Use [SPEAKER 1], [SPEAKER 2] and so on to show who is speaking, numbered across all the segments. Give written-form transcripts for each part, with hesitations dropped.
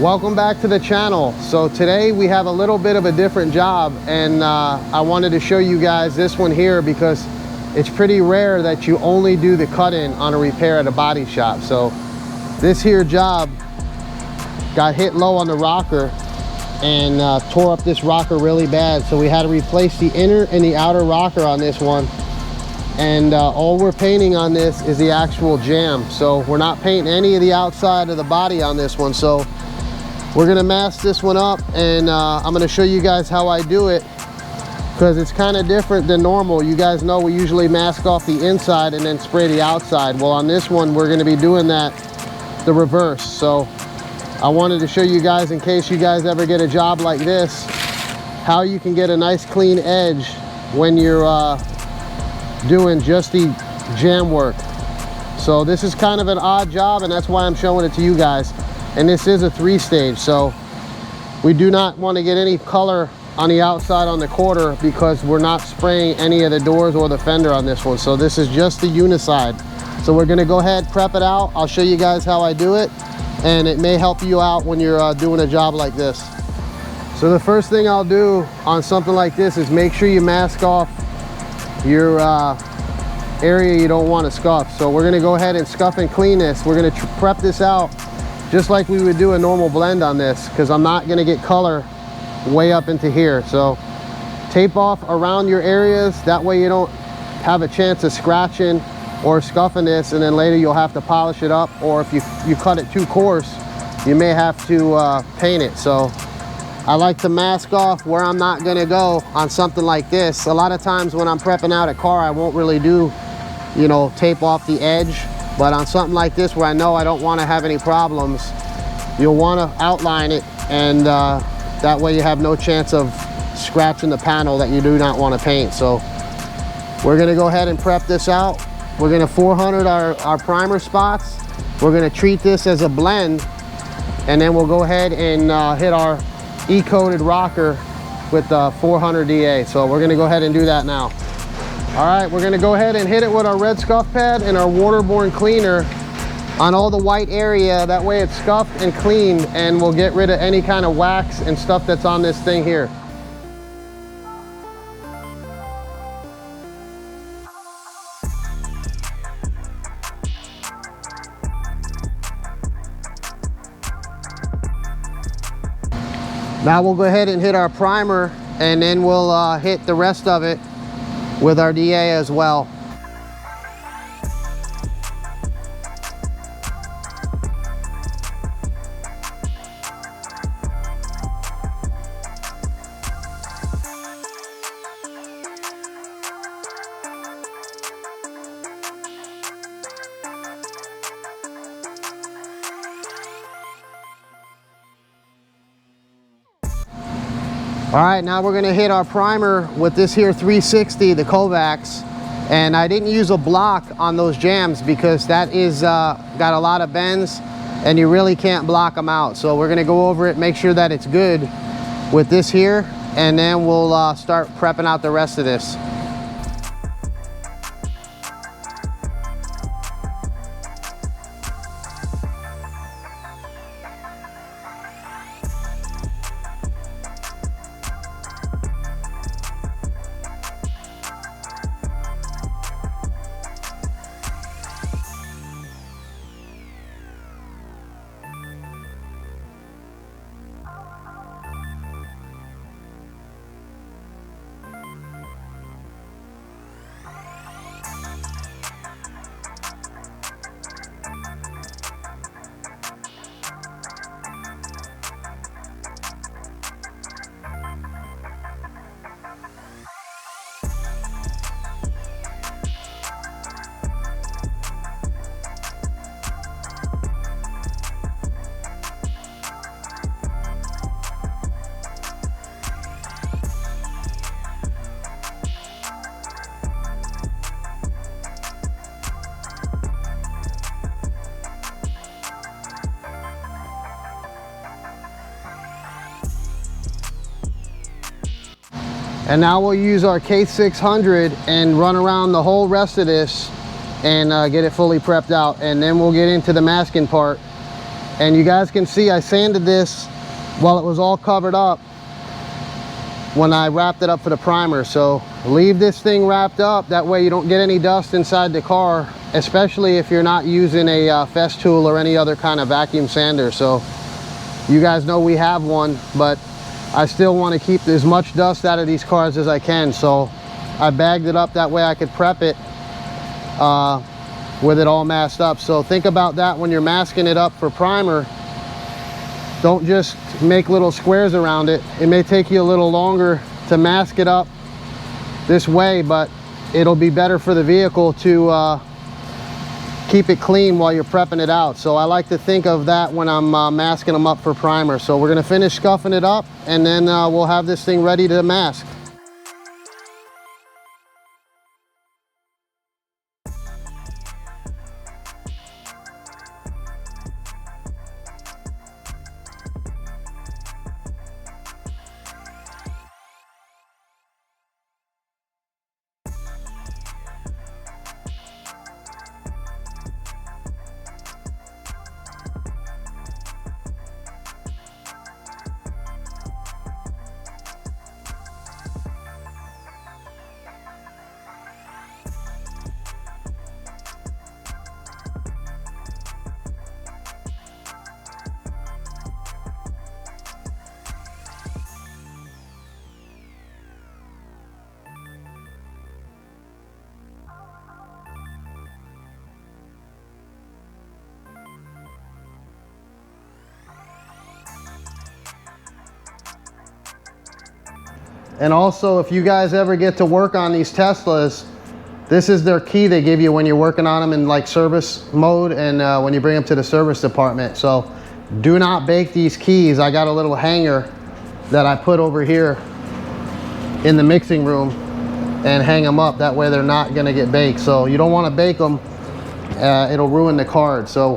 [SPEAKER 1] Welcome back to the channel. So today we have a little bit of a different job, and I wanted to show you guys this one here because it's pretty rare that you only do the cut-in on a repair at a body shop. So this here job got hit low on the rocker and tore up this rocker really bad, so we had to replace the inner and the outer rocker on this one. And all we're painting on this is the actual jam, so we're not painting any of the outside of the body on this one. So we're gonna mask this one up, and I'm gonna show you guys how I do it, because it's kind of different than normal. You guys know we usually mask off the inside and then spray the outside. Well, on this one we're gonna be doing that the reverse. So I wanted to show you guys, in case you guys ever get a job like this, how you can get a nice clean edge when you're doing just the jam work. So this is kind of an odd job, and that's why I'm showing it to you guys. And this is a 3-stage, so we do not want to get any color on the outside on the quarter, because we're not spraying any of the doors or the fender on this one. So this is just the uniside. So we're going to go ahead, prep it out. I'll show you guys how I do it, and it may help you out when you're doing a job like this. So the first thing I'll do on something like this is make sure you mask off your area you don't want to scuff. So we're going to go ahead and scuff and clean this. We're going to prep this out just like we would do a normal blend on this, because I'm not going to get color way up into here. So tape off around your areas, that way you don't have a chance of scratching or scuffing this, and then later you'll have to polish it up, or if you cut it too coarse, you may have to paint it. So I like to mask off where I'm not going to go on something like this. A lot of times when I'm prepping out a car, I won't really do, you know, tape off the edge. But on something like this, where I know I don't want to have any problems, you'll want to outline it, and that way you have no chance of scratching the panel that you do not want to paint. So we're going to go ahead and prep this out. We're going to 400 our primer spots. We're going to treat this as a blend, and then we'll go ahead and hit our E-coated rocker with 400 DA. So we're going to go ahead and do that now. All right, we're going to go ahead and hit it with our red scuff pad and our waterborne cleaner on all the white area. That way it's scuffed and cleaned, and we'll get rid of any kind of wax and stuff that's on this thing here. Now we'll go ahead and hit our primer, and then we'll hit the rest of it with our DA as well. All right, now we're gonna hit our primer with this here 360, the Kovacs. And I didn't use a block on those jams because that is got a lot of bends, and you really can't block them out. So we're gonna go over it, make sure that it's good with this here, and then we'll start prepping out the rest of this. And now we'll use our K600 and run around the whole rest of this and get it fully prepped out, and then we'll get into the masking part And you guys can see I sanded this while it was all covered up when I wrapped it up for the primer. So leave this thing wrapped up, that way you don't get any dust inside the car, especially if you're not using a Festool or any other kind of vacuum sander. So you guys know we have one, but I still want to keep as much dust out of these cars as I can. So I bagged it up that way I could prep it with it all masked up. So think about that when you're masking it up for primer. Don't just make little squares around it. It may take you a little longer to mask it up this way, but it'll be better for the vehicle to keep it clean while you're prepping it out. So I like to think of that when I'm masking them up for primer. So we're gonna finish scuffing it up, and then we'll have this thing ready to mask. And also, if you guys ever get to work on these Teslas, this is their key they give you when you're working on them in like service mode, and when you bring them to the service department. So do not bake these keys. I got a little hanger that I put over here in the mixing room and hang them up. That way they're not gonna get baked. So you don't wanna bake them. It'll ruin the card. So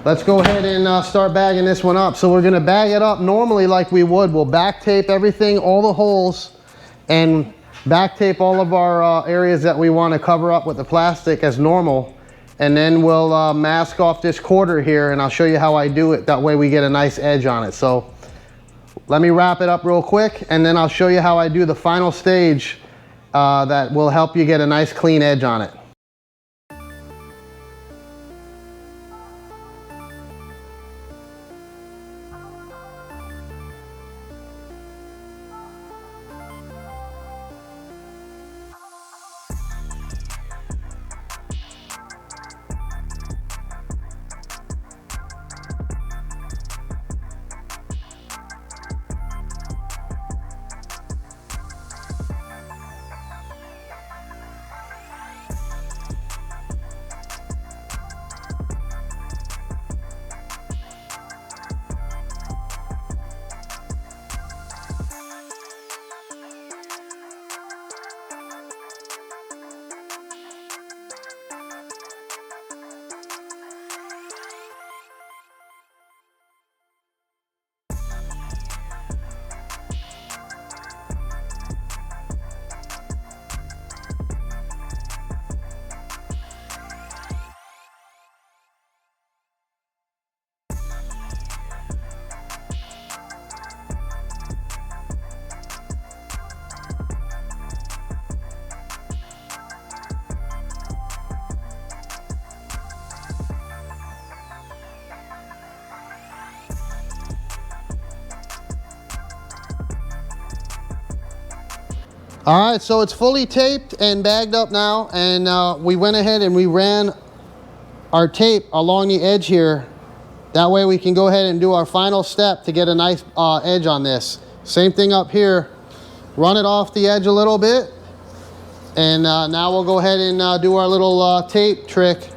[SPEAKER 1] let's go ahead and start bagging this one up. So we're gonna bag it up normally like we would. We'll back tape everything, all the holes, and back tape all of our areas that we wanna cover up with the plastic as normal. And then we'll mask off this quarter here, and I'll show you how I do it. That way we get a nice edge on it. So let me wrap it up real quick, and then I'll show you how I do the final stage that will help you get a nice clean edge on it. All right, so it's fully taped and bagged up now, and we went ahead and we ran our tape along the edge here. That way we can go ahead and do our final step to get a nice edge on this. Same thing up here. Run it off the edge a little bit, and now we'll go ahead and do our little tape trick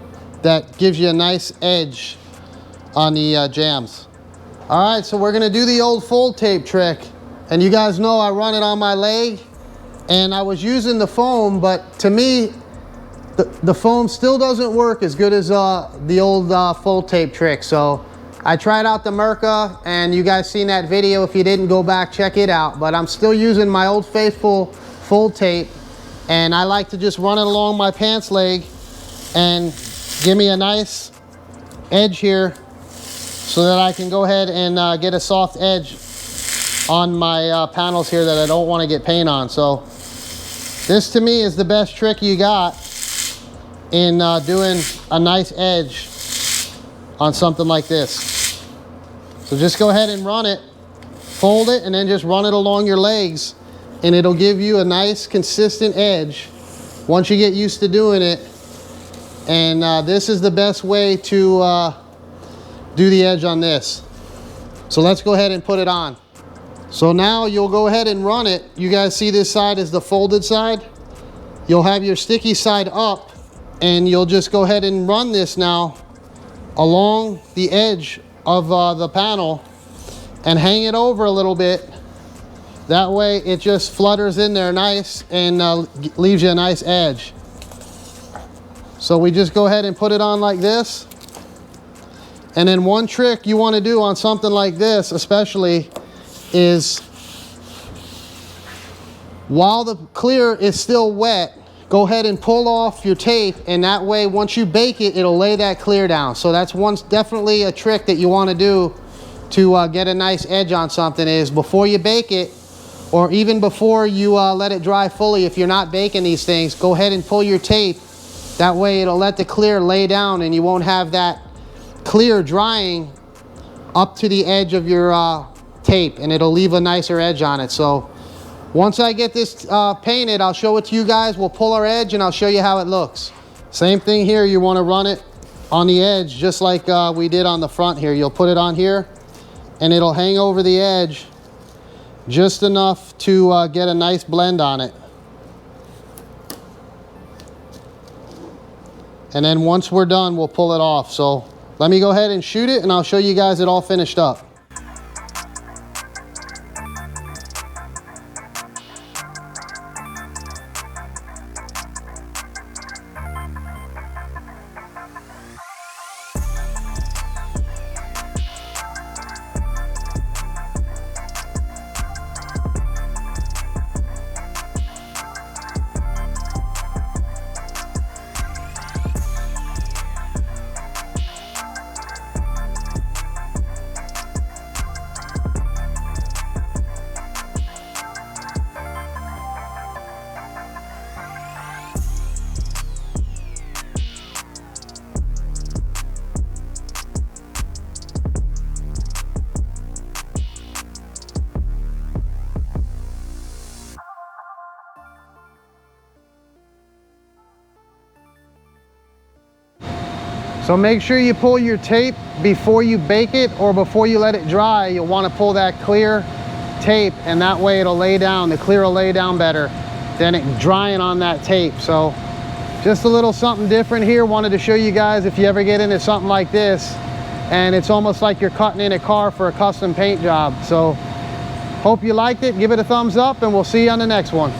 [SPEAKER 1] that gives you a nice edge on the jams. All right, so we're gonna do the old fold tape trick, and you guys know I run it on my leg. And I was using the foam, but to me, the foam still doesn't work as good as the old fold tape trick. So I tried out the Mirka, and you guys seen that video. If you didn't, go back, check it out. But I'm still using my old faithful fold tape, and I like to just run it along my pants leg and give me a nice edge here so that I can go ahead and get a soft edge on my panels here that I don't want to get paint on. So this to me is the best trick you got in doing a nice edge on something like this. So just go ahead and run it, fold it, and then just run it along your legs, and it'll give you a nice consistent edge once you get used to doing it. And this is the best way to do the edge on this. So let's go ahead and put it on. So now you'll go ahead and run it. You guys see this side is the folded side. You'll have your sticky side up, and you'll just go ahead and run this now along the edge of the panel and hang it over a little bit. That way it just flutters in there nice and leaves you a nice edge. So we just go ahead and put it on like this. And then one trick you want to do on something like this especially is, while the clear is still wet, go ahead and pull off your tape, and that way once you bake it, it'll lay that clear down. So that's definitely a trick that you want to do to get a nice edge on something, is before you bake it, or even before you let it dry fully, if you're not baking these things, go ahead and pull your tape. That way it'll let the clear lay down, and you won't have that clear drying up to the edge of your tape, and it'll leave a nicer edge on it. So once I get this painted, I'll show it to you guys. We'll pull our edge and I'll show you how it looks. Same thing here, you want to run it on the edge just like we did on the front here. You'll put it on here and it'll hang over the edge just enough to get a nice blend on it. And then once we're done, we'll pull it off. So let me go ahead and shoot it, and I'll show you guys it all finished up. So make sure you pull your tape before you bake it, or before you let it dry. You'll want to pull that clear tape, and that way it'll lay down, the clear will lay down better than it drying on that tape. So just a little something different here. Wanted to show you guys if you ever get into something like this, and it's almost like you're cutting in a car for a custom paint job. So hope you liked it. Give it a thumbs up, and we'll see you on the next one.